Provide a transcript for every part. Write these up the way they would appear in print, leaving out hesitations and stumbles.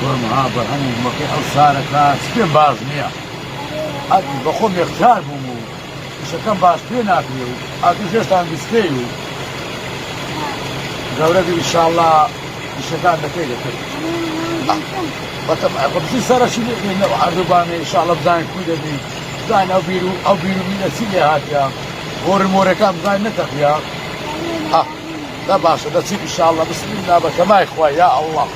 كۆم ها بە هەموو مەکەی ئەو سارەکە سپێن باش نییە ئەتی بە خۆم یەخچار بووم و شەکەم باش پێ ناکرێ و ئەتوو ژێشتان بیستێ و گەورە بی ئینشاءڵڵا ئیشەکان دەکەی دەکەی بەسی سەرەشی لێنەوە هەردووبانێ ئینشاءڵڵا بزانین کوی دەبی بزانین ئەو بیر و مینە چی لێ هاتیە مۆرەکان بزانین نەتەقیە لا باشا دەچین ئینشاءڵڵا بسم الله بەکەمای خوای یا ئەڵڵا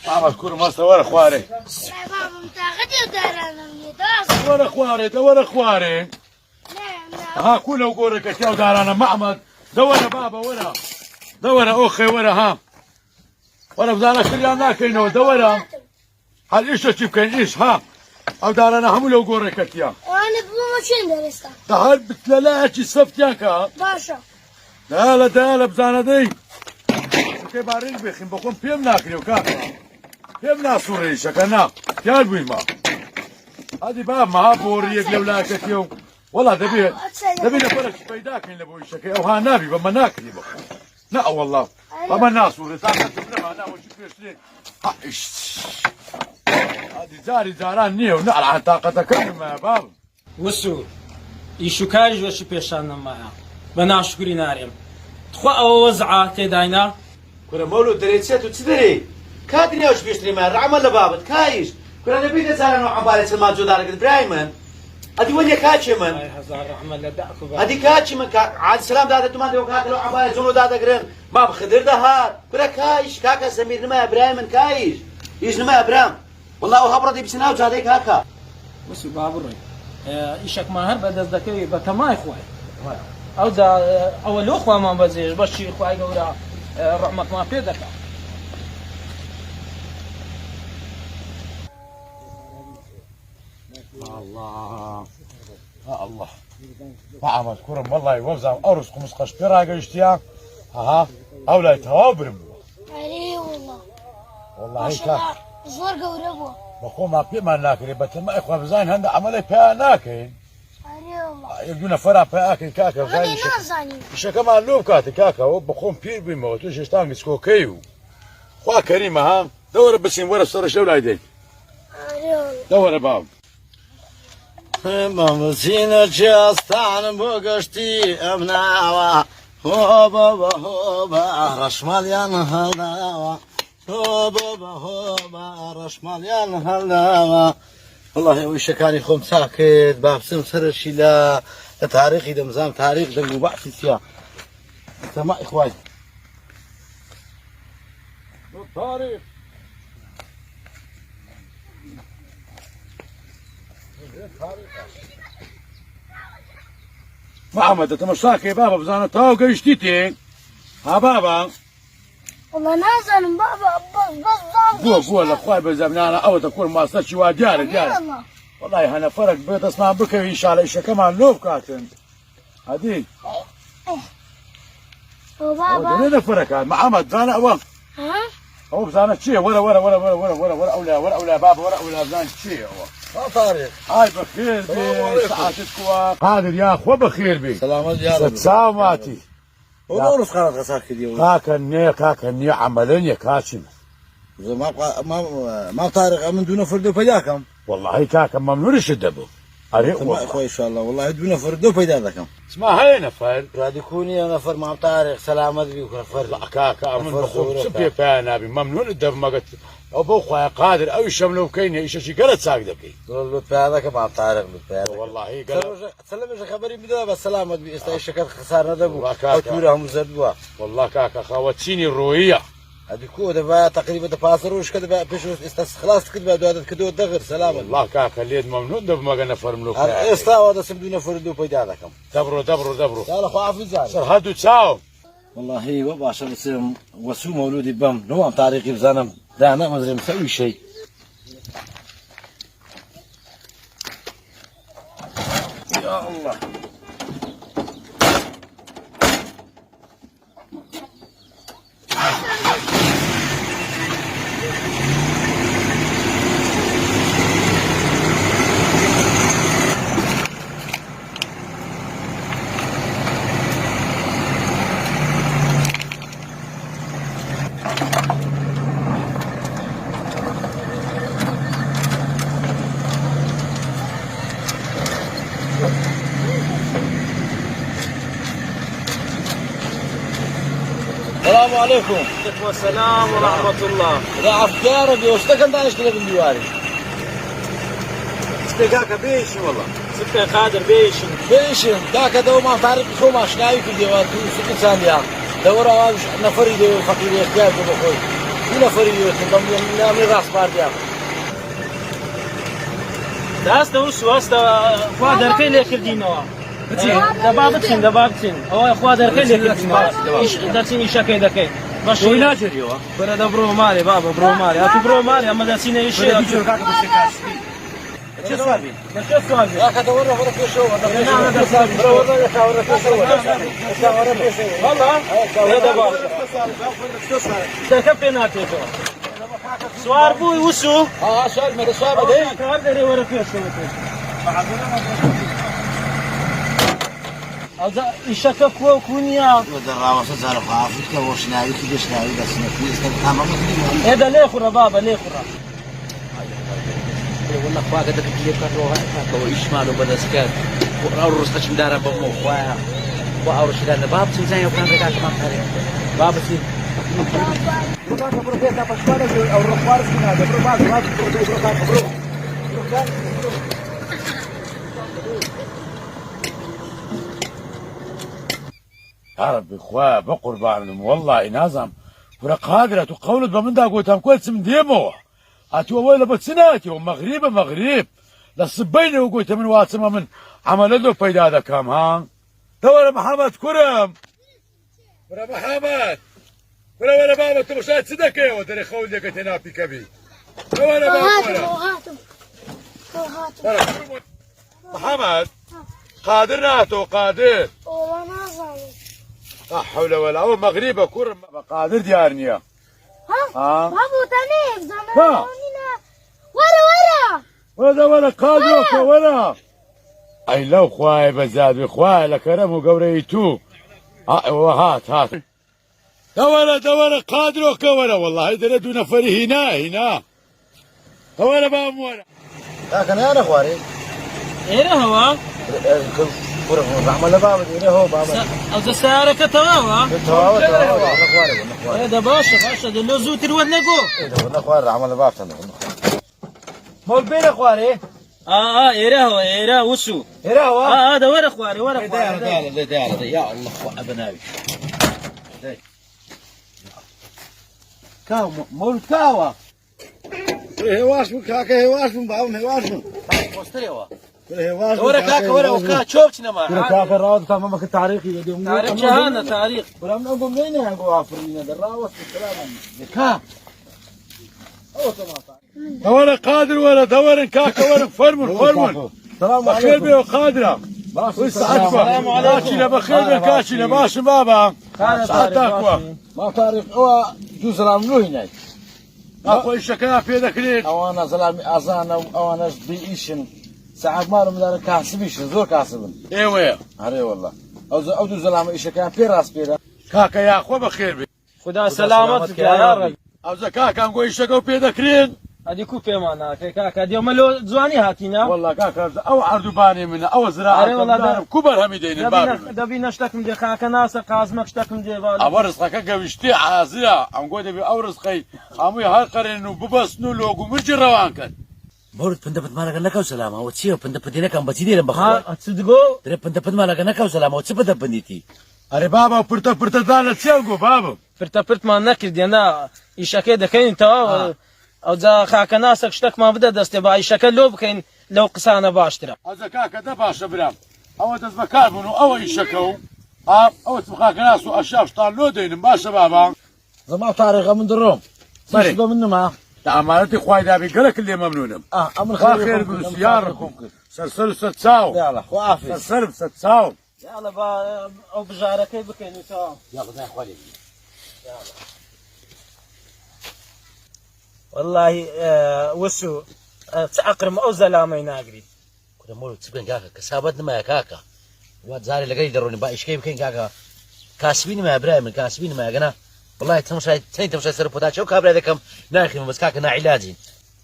محمد كورم هسه ورا خواري ورا خواري ورا خواري ها كله وقورك اشياء دارانا محمد دورا بابا دورا اخي ورا ها ورا بزانا كريان ناكينو دورا هل ايش تشوفين ايش ها او دارانا هم لو قورك اشياء انا بمشين درستا تعال بتلاقي صفتياك باشا دالا بزانا دي كي بارين بخين بقوم بيم ناكريو كاكا بيم ناسوري شكنا يا البيما هذه باب ما بوريك لولا كتيو والله دبي نفرك بيداك اللي بوي شكي او ها نبي بما ناكري بقى لا والله بما ناسوري ساعه تبرم انا وش فيش هذه زاران نيو نعلى طاقتك يا باب وسو يشكارج وش بيشان معها بنا شكري ناريم تخوا او وزعه تداينا كنا مولود دريتسات وتدري كادني وش بيشتري ما العمل لبابت كايش كنا نبي نزال نوع عبارة الماجو دارك برايمن هذه وين كاتش من هاي هزار عمل لدعكو هذه كاتش من عاد السلام دادا تمان دو كاكلو عبارة زونو دادا قرن ما بخدر دهار كنا كايش كاكا سمير نما برايمن كايش يج نما برام والله هبردي بسنا وجادي كاكا وسو بابروي ايشك ماهر بدز دكوي بتماي خوي او دا اول اخوه ما بزيش بشي خوي قورا رحمة ما في ذكاء الله الله محمد كرم والله وبزع أرز خمس قش براجع اشتيا ها أولا توابرم علي والله والله هيك زور قوربو بقوم ما في ما ناكل بس ما إخوة بزين هند عمله فيها ناكل علي والله يبدون فرع فيها أكل كاكا غني نازاني إيش كمان لوب كاتي كاكا وبقوم بير بيموت وش يشتغل مسكو كيو خوا كريمة ها دور بس ورا صار شو لايدين علي والله دور باب مامزين جاستان بوغشتي ابناوا هوبا رشماليان هلاوا هوبا رشماليان هلاوا والله وش كان يخوم ساكت بابسم سرشي لا تاريخي دمزام تاريخ دم وبعث سيا سماء اخواني تاريخ محمد انت مشاكل يا بابا بزانا تاو قيشتيتي ها بابا والله نازل بابا بس قول اخوي بزمنا انا او تكون ما صرت شي جاري والله انا فرق بيت اسمع بك ان شاء الله ايش كمان لوب كاتن هذه وبابا وين فرق محمد زانا او ها او بزانا شي ورا اولا بابا ورا اولا بزانا شي هو ما طارق هاي بخير بي ساعتك قادر يا اخو بخير بي سلامات يا رب سلاماتي ونورس قناة غساك اليوم كاكا عملين كاشم ما طارق من دون فردو فياكم والله كاكا ممنوع الشدبو اريق والله اخوي ان شاء الله والله دون فردو فيداكم اسمع هاي نفر راد يكوني نفر مع طارق سلامات بيك نفر كاكا من بخوف سبي فانا بي ممنوع الدب ما قلت ابو خويا قادر او شملو كاين ايش شي قالت ساق دبي لطف هذاك مع طارق لطف هذاك والله قال سلم ايش خبري بدا بس سلامات بي استيشكت خسارنا دبو وتورهم زدوا والله كاكا خواتيني الرويه هذه كود بقى تقريبا تفاصروش كده بقى بيش خلاص كده بقى دوات كده دغر سلام والله كاكا الليد ممنوع دب ما قلنا فرملو استاوا ده سمدونا فردو بيدادكم دبروا يلا خو عفو زار صار هادو تساو والله وباشا بسم وسو مولودي بام نوع طريقي بزنم ده انا ما ادري مسوي شيء يا الله عليكم. والسلام ورحمة الله. لا أفكار بيوشتكن دانش كده بالديواري. استيقاك بيش والله. سكة قادر بيشن. بيشن ذاك دو ما تعرف شو ما شناي في الديوار سكت ثانية. دورة نفري دو فقير يحتاج بخوي. في نفري يتضم من راس بارديا. داسته وسو هسته خوا دركي لي كردينوا دبابتين او خوا دركي لي كردينوا ايش درسين يشكي دكي باش وين اجريوا برا برو مالي بابا برو مالي اتو برو مالي اما درسين ايش شو سوالي شو سوالي ذاك دورة ورا في شو والله هذا بابا كيف بيناتي سوار بوي وسو شال ما شاب ده كاردري ورا فيش هذا يشكك وكونيا ودرا وسزار فافك وشناي كده شناي بس نفيس تمام هذا ليه خرا بابا ليه خرا والله خوا قد كليب كروها كو ايش مالو بدسكات ورس خش مدار بمو خوا واورش لان باب سيزان وكان ذاك ما خاري باب سي عرب إخوة بقربان والله نازم ورا قادرة تقولت بمن دا قوتهم كويس من ديمو أتوا ولا بتسناتي ومغرب للصبين وقوت من واسمة من عمل له فايدة هذا كام ها ترى محمد كرم ورا محمد ولا بابا تمشات صدق يا ودري خول لك تنافي كبي ولا بابا هاتوا محمد قادر ناتو قادر والله نازل لا حول ولا قوة مغربة كرم قادر ديارنيا ها بابو تاني ها. زمان ورا ولا قادروك ولا اي لو خواي بزاد خواي لكرم وقوريتو هات دورة قادروك ولا والله هيدا ردو نفري هنا ولا بام ولا ذاك انا اخواري ايه هو كره عمل بابا ده هو بابا او سارك تواوا تواوا اخواري هذا باشا ده لو زوتر ولا جو ده اخواري عمل بابا مول بين اخواري ايه وسو هو هذا ورا اخواري ده يا الله ابنائي كاو مول كاوا هواش من كاكا هواش من بابا هواش من مستريوا هواش ورا كاكا ورا وكا شوفتنا ما كاكا راود كان مامك تاريخي يدوم تاريخ جهانا تاريخ ولا من أقوم لين يا عفرينا دراوس السلام كا دورة قادر ولا دورة كاكا ولا فرمل السلام بخير عليكم بيه وقادرة السلام عليكم. كاشنا بخير بيه كاشنا باش بابا ساعتك ما تاريخ هو جوز راملو هناك اخو الشكاية في ذاك ليك او انا زلمه اذان او انا بيشن ساعات ما لهم دار كاسبيشن زور كاسبن ايوه هري والله او زلمه ايش كان في راس بيرا كاكا يا اخو بخير بيه خدا سلامتك يا رجل او كاكا نقول الشكاية في ذاك ليك هذه كوفي معنا كاكا اليوم لو زواني هاتينا والله كاكا او عردوباني من او زراعة أري والله كبر هميدين الباب دبي نشتكم دي كاكا ناس قازمك اشتكم دي بالي أورز خاكا قوشتي عازية عم قوي دبي أورز خي عمي هالقرن وببسنو لوجو مرجي روان كان مورد بنت مالك نكاو سلامه وتسيو بنت بدينا كان بتيدي لما ها تصدقوا ترى بنت مالك نكاو سلامه وتسبت بنيتي أري بابا برتا دانا تسيوغو بابا فرت ما نكر دي انا يشكي ده كاين توا او ذا كاكا ناسك اشتك ما بدا دست با يشكي لو بكاين لو قسانه باشترا هذا كاكا ده باشا برام أو تزبكار منو أو يشكو أو تبقاك ناس وأشاف طال لو دين باشا بابا زما طارق من دروم مري. سيشبه منه ما لا أمانتي خواي دابي قالك اللي ممنونم امن خير بسياركم سلسل ستساو يلا وعافيه سلسل ستساو يلا با او بجارك كيف بكاين توا يلا زي اخواني والله وسو تعقرم او زلامه ناقري كنا مولد تسبين كاكا كسابتنا ما يا كاكا واد زاري لقي دروني با ايش كيف كاين كاكا كاسبين ما ابراهيم كاسبين ما قنا والله تمشي سر بوتا شو كابرا ذكم ناخي بس كاكا نا علاجي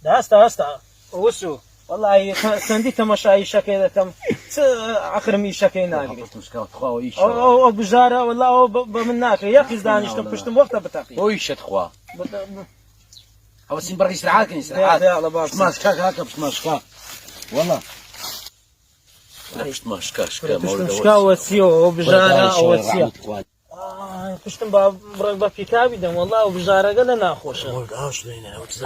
هستا وسو والله سندي تمشى شكل كم آخر میشەکەی ناگری مشکات خوا و ئەو بژارە وەڵا ئەو بە من ناکە یەقیز دانیشتم پشتم وەختە بتەقی او يشت خوا او سين برغي سرعات كني سرعات مش ماسكا هكا مش ماسكا والله مش ماسكا شكا شکا وەسیە ئەو بژارە ئەو وەسیە پشتم بە پیکاوی دەم وەڵا ئەو بژارەکە لە ناخۆشە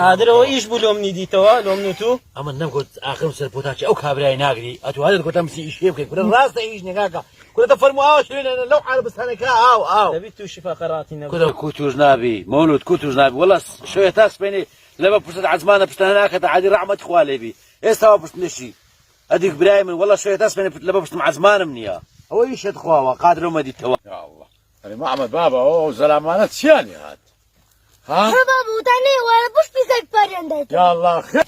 قادرەوە ئیش بوو لۆم نیدیتەوە لۆم نوتو اما نمقول اخر سر بوتاچ او كابراي ناغري اتو هذا قلت امسي ايش يبكي كل راس ايش نكاكا كل تفرموا لو عرب سنه او دەبیت تووشی فەقەراتی نەبێت كل كوتوز نابي مولود كوتوز نابي والله شويه تاس بيني لما بوست عزمانه بوست هناك عادي رحمه خوالي بي استوى بوست نشي اديك برايم والله شويه تاس بيني لما بوست عزمانه منيا هو ايش يدخوا قادر ما دي توا يا الله يعني محمد بابا اوه زلمانات شاني هاد ها بابو تاني ولا بوش بيسك برندت يا الله خير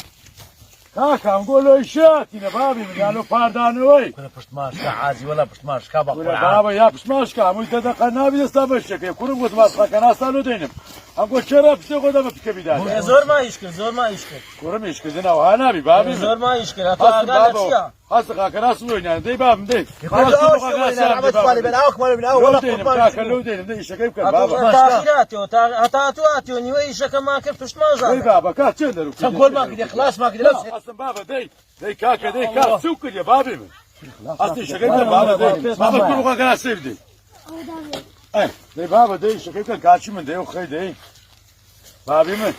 كاكا نقول له ايشاتي يا بابي من قالوا فاردانوي كل بوست ماسكا عازي ولا بوست ماسكا ولا بابا يا بس ماشكا مو تدقى نابي استبشك يكون قلت ماسكا كان اصلا دينم اقول شرب سيقو دم في كبيدات زۆر مایش کرد زۆر مایش کرد كورم ايش كذا وهانابي بابي زۆر مایش کرد اصلا بابا اصلا كان اسوي يعني دي باب دي لو دينم دي ايش كيف كان بابا تاخیراتەوە هەتا تواتیۆ نیوە ئیشەکەمان کرد پشتمان دي ژار بابا كات شندر تقول ما كده خلاص ما كده اصلا بابا دي كاكا دي كات سوكر يا بابي من اصلا ايش كيف كان بابا دي بابا كله كان اسيف دي اي دي بابا دي ايش كيف كان كاتش من دي وخي دي بابي من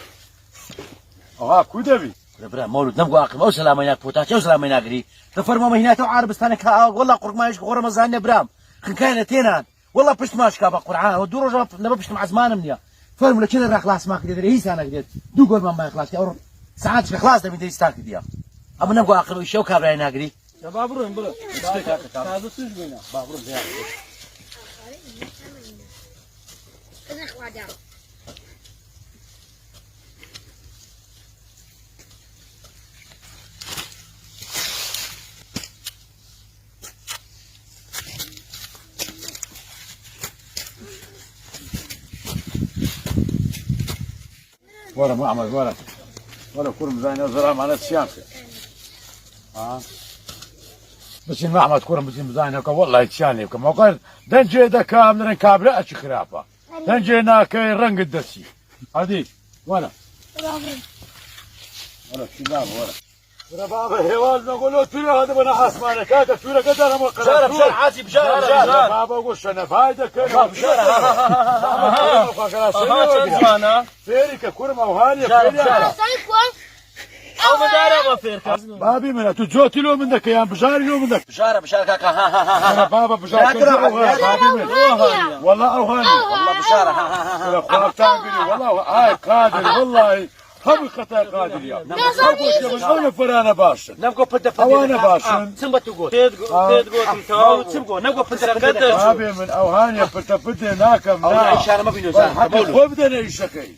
اه كودبي برا مولود نبغى اقم او سلام هناك بوتاچ او سلام هناك تفرموا هنا تو عرب استانك والله قرق ما يشك غرم زان برام كان تينان والله بشت ماشكا بقرعان ودور نبى بشت مع زمان منيا فرموا كذا راح خلاص ما كده هي سنه كده دو قول ما خلاص او ساعات خلاص ده بدي يستاك دي ابو نبغى اقم شو كابرا هناك دي بابڕۆین بڵێ تازە توش بووینە ورا معمد ولا كرم زين الزرام على الشامسة بس المعمد كرم بس زين هكا والله يتشاني هكا ما قال دنجي دا كامل كابلا اشي خرافة دنجي ناكي رنق الدسي هذي ولا شباب ولا بابا هيوال نقول له ترى هذا بنا حسمانك هذا ترى قدر ما قرر بشار عازي بشار بابا وش انا فايده كذا بشار چەند زمانە فيرك كرم وهاني ئەو بەدارە بە فێرکە بابي من تو جوتي له منك يا بشار له منك بشار كاكا ها بابا بشار بابي والله اوهاني والله بشار والله هاي قادر والله حقيقة قادر يا أنا فرانا باشن نبغى بده أوانا باشن سمبا تقول تێدگۆتم تەواو سمبا نبغى بده بابي من أوهاني بده ناكم والله إيش أنا ما بينو زين حتى خو بدنا يشكي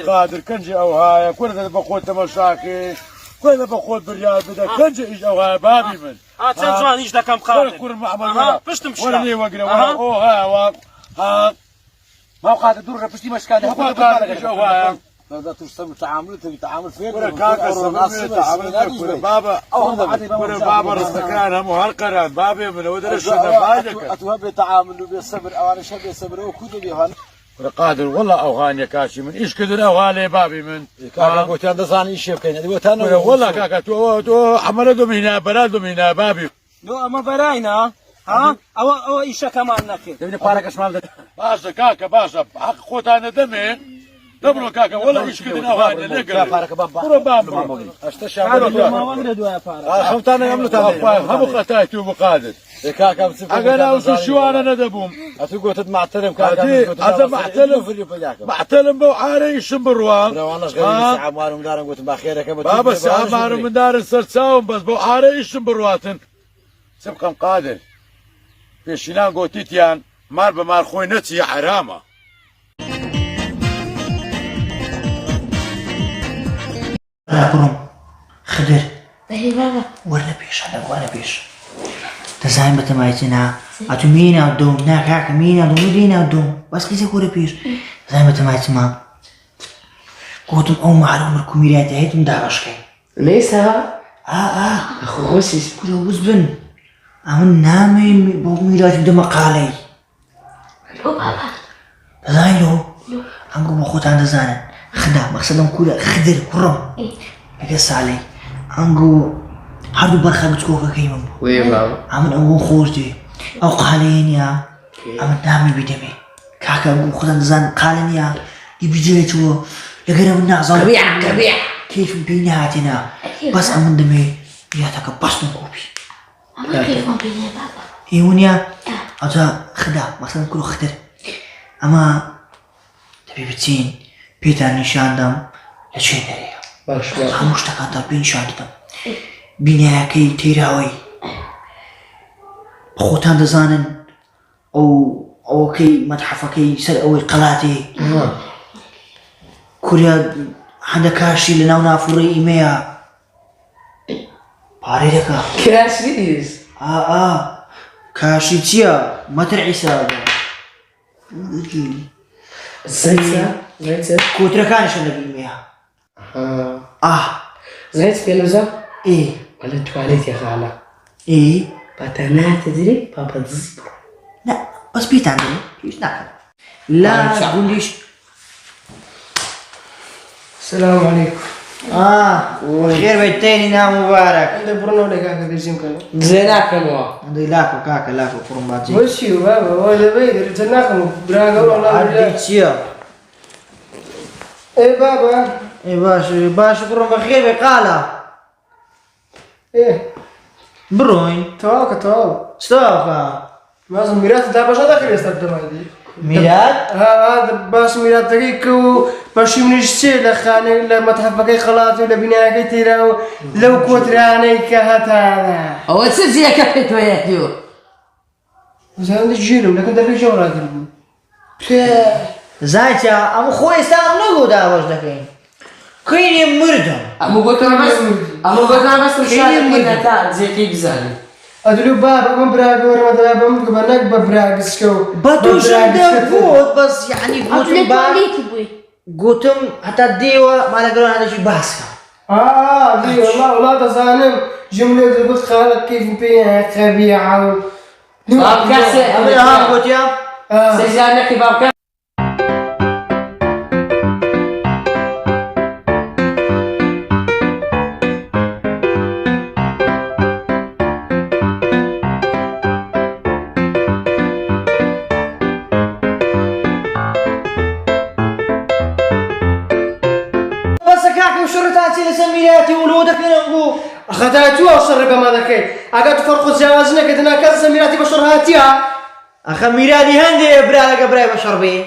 قادر كنجي أوهايا كل بقود تمشاكي كل بقود بريال بدا كنجي إيش أوهايا بابي من چەند جوان هیچ دەکەم قادر كل معمل پشتم ولا لي وقرا ولا أوه ها ما قاعد ادور بشتي مشكله ما قادر شو أوهايا هذا تستمر تعامل فين ولا كاكا بابا ولا بابا رستكان هم هالقران بابي من ودرش باجك اتوهب تعامل بالصبر او انا شبه صبر وكتب يهان ولا قادر والله اوغاني كاشي من ايش كدر اوغالي بابي من كاكا قلت هذا صاني ايش يبكي هذا وتانا والله كاكا تو حملتهم هنا بلدهم هنا بابي نو ئەمە بەراینە ها ئەوە ئیشەکەمان نەکرد تبني بارك اسمع باشا كاكا باشا حق خوتانا دمي دبرو كاكا والله ايش كدر اوغاني لقى بارك بابا قرب بابا ماوەگرە دوای پارە خلطانا يملو تانا هم قتايتو بقادر كاكا بتصير انا وشو شو انا ندبهم اتقول معتلم كاكا هذا معتلم بو عاري شمبروان وانا صغير ساعه مارو مدار قلت باخيرك بابا ساعه مارو من دار السرساوم بس بو عاري شمبرواتن سبقا قادر بيشينان قوتيتيان مار بمار خوينتي يا حرامه راكم خضر بهي بابا ولا بيش هذا ولا بيش تزايم بتمايتنا اتمينا دوم ناكاك مينا دوم دينا دوم بس كيسه كوره بيش زايم بتمايتما قوتم او معلوم الكوميريات هيتم دارشكي ليس أخو خوسيس كده وزبن أمن نامي بوميلات بدم قالي زايلو أنكم أخوت عند زانا خدا مقصدهم كله خدر كرم أجلس علي أنكو هردو برخة بتكوكا كيمم وي بابا أمن أنكو خوردي أو قالين يا أمن نامي بدمي كاكا أنكو أخوت عند زانا قالين يا يبجيتو لقينا من نعزم كبيع كيف بيناتنا بس أمن دمي ياتك بس نكوبي أما كيف ما بيني بابا يونيا أجا خدا مثلا كل خدر أما تبي بتين بيتا نشان دم لشين دريا باش خموش تكاتا بين شان دم بينها كي تيراوي بخوتان دزانن أو كي متحفة كي سر أو القلاتي كوريا عندك كاشي لناونا فوري إيميا باري لك كاسيس كاشي تيا ما ترعيسا زيت كوترا كان شنو بالمياه زيت في لوزة ايه ولا تواليت يا خالة ايه باتانا تدري بابا تزبر لا بس بيت عندنا ليش ناكل لا تقوليش السلام عليكم خير بيتيني نام مبارك عند برونو لك هكا بيجيم كانوا زيناك موا عندي لاكو كاكا لاكو فرماتي وشيو بابا ولا بيدر جناكم براغا والله عندي تيا ايه بابا ايه باش فرم بخير بقالة ايه بروين توك ستوكا ما زال ميراث ده باش داخل يستخدم هذه ميلاد هذا باش ميراث دقيق باش من الشيء لخاني لما تحفظي خلاص ولا بناء كتير لو كنت راني كهتا هو تسلسلة كفت وياتيو زين الجيل لكن ده في شغل هذا زايتا ام خوي استام نقول دا واش دكين كاين مردم أمو قلنا بس مشان كنا زي كي بزاني أدلو بابا من براغ ورا بابا من قبلك ببراغ سكو بدوش عندهم فوت بس يعني أطلع فوتم با تواليتي بوي قوتم حتى ديوا ما لقرون هذا شي باسكا دي والله تصانم جملة ضبط خالك كيف بيها خبيعة باب كاسة ها قلت يا سجلنا كي باب كاسة وشرطاتي لسمياتي ولودك نقول أخذتوا وشرب ما ذكي أقعد فرق جوازنا كدنا كذا سميراتي بشرهاتيها أخا ميرادي هندي برالك براي بشربي